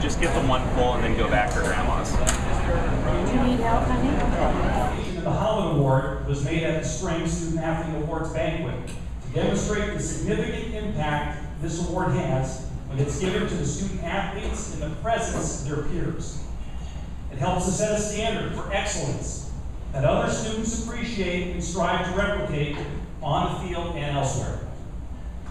just get the one pull and then go back for grandma's. Do you need help, honey? The Howland Award was made at the Spring Student Athlete Awards Banquet to demonstrate the significant impact this award has when it's given to the student athletes in the presence of their peers. It helps to set a standard for excellence that other students appreciate and strive to replicate on the field and elsewhere.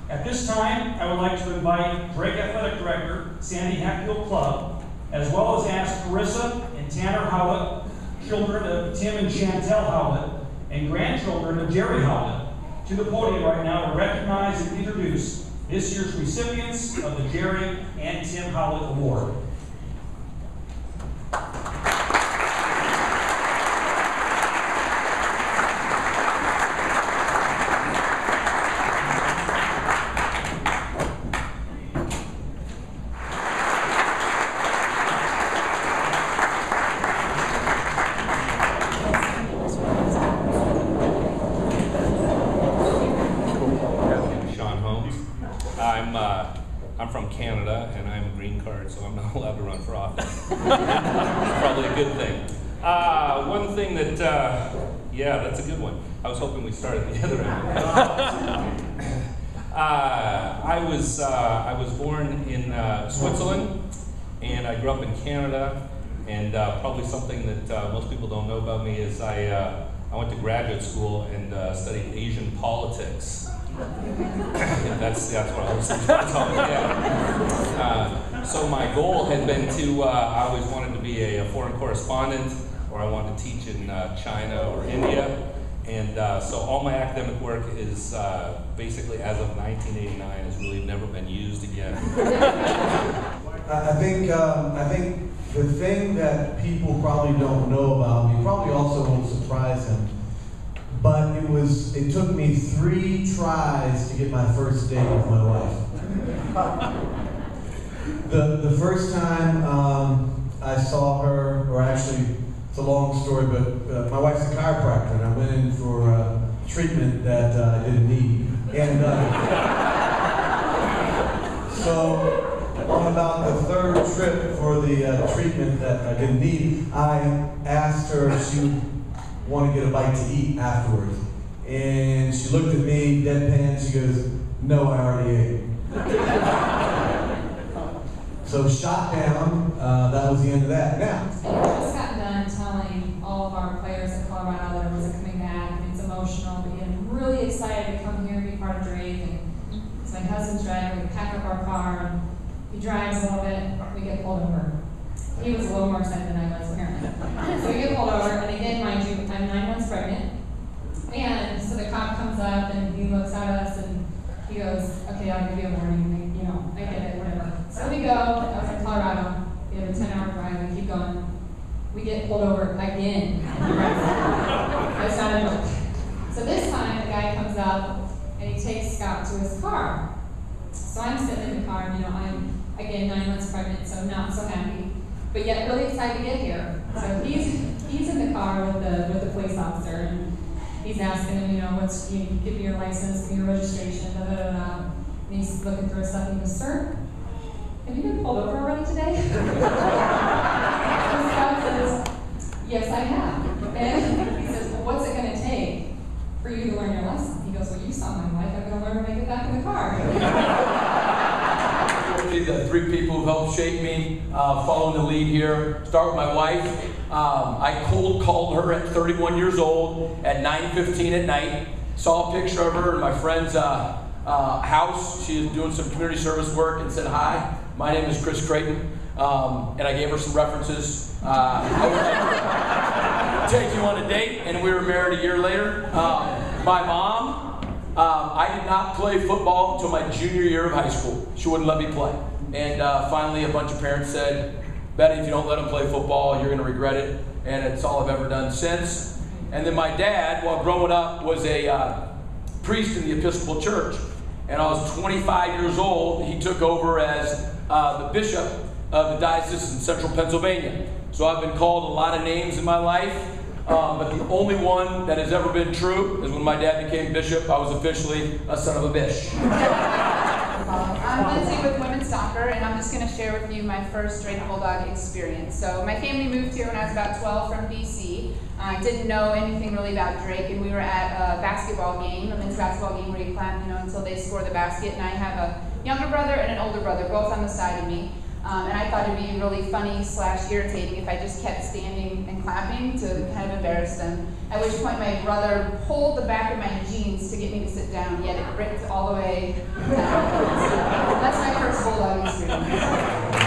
At this time, I would like to invite Drake Athletic Director Sandy Hatfield Clubb, as well as ask Carissa and Tanner Howlett, children of Tim and Chantel Howlett, and grandchildren of Jerry Howlett, to the podium right now to recognize and introduce this year's recipients of the Jerry and Tim Howlett Award. I'm from Canada, and I'm a green card, so I'm not allowed to run for office. It's probably a good thing. One thing that, yeah, that's a good one. I was hoping we started at the other end. I was born in Switzerland, and I grew up in Canada. And probably something that most people don't know about me is I went to graduate school and studied Asian politics. that's what I was talking about. So my goal had been to, I always wanted to be a foreign correspondent, or I wanted to teach in China or India. And so all my academic work is basically, as of 1989, has really never been used again. I think the thing that people probably don't know about me probably also won't surprise them. But it took me 3 tries to get my first date with my wife. The first time I saw her, or actually, it's a long story, but my wife's a chiropractor, and I went in for treatment that I didn't need. And so on about the 3rd trip for the treatment that I didn't need, I asked her if she would want to get a bite to eat afterwards. And she looked at me, deadpan, she goes, "No, I already ate." So shot down, that was the end of that. Now, I just got done telling all of our players at Colorado that I wasn't coming back, and it's emotional, but I'm really excited to come here and be part of Drake. And it's my husband's driving, we pack up our car, and he drives a little bit, we get pulled over. He was a little more excited than I was, apparently. So we get pulled over, and again, mind you, I'm 9 months pregnant. And so the cop comes up, and he looks at us, and he goes, "Okay, I'll give you a warning, you know, I get it, whatever." So we go, I was in Colorado, we have a 10-hour drive, we keep going. We get pulled over again. That's not a joke. So this time, the guy comes up, and he takes Scott to his car. So I'm sitting in the car, and, you know, I'm, again, 9 months pregnant, so not so happy, but yet really excited to get here. So he's in the car with the police officer, and he's asking him, you know, give me your license, give me your registration, da da da da. And he's looking through his stuff, and he goes, "Sir, have you been pulled over already today?" And Scott says, "Yes, I have." And he says, "Well, what's it going to take for you to learn your lesson?" He goes, "Well, you saw my life. I'm going to learn when I get back in the car." The 3 people who helped shape me, following the lead here. Start with my wife. I cold called her at 31 years old at 9:15 at night. Saw a picture of her in my friend's house. She was doing some community service work and said, "Hi, my name is Chris Creighton." And I gave her some references. I would like to take you on a date, and we were married a year later. My mom, I did not play football until my junior year of high school. She wouldn't let me play. And finally, a bunch of parents said, "Betty, if you don't let him play football, you're going to regret it." And it's all I've ever done since. And then my dad, while growing up, was a priest in the Episcopal Church. And I was 25 years old. He took over as the bishop of the diocese in central Pennsylvania. So I've been called a lot of names in my life. But the only one that has ever been true is when my dad became bishop, I was officially a son of a bish. I'm Lindsay with Women's Soccer, and I'm just going to share with you my first Drake Bulldog experience. So my family moved here when I was about 12 from BC. I didn't know anything really about Drake, and we were at a basketball game, a men's basketball game where you clap, until they score the basket. And I have a younger brother and an older brother, both on the side of me. And I thought it'd be really funny / irritating if I just kept standing and clapping to kind of embarrass them. At which point my brother pulled the back of my jeans to get me to sit down, yet it ripped all the way down. So that's my first Bulldog experience.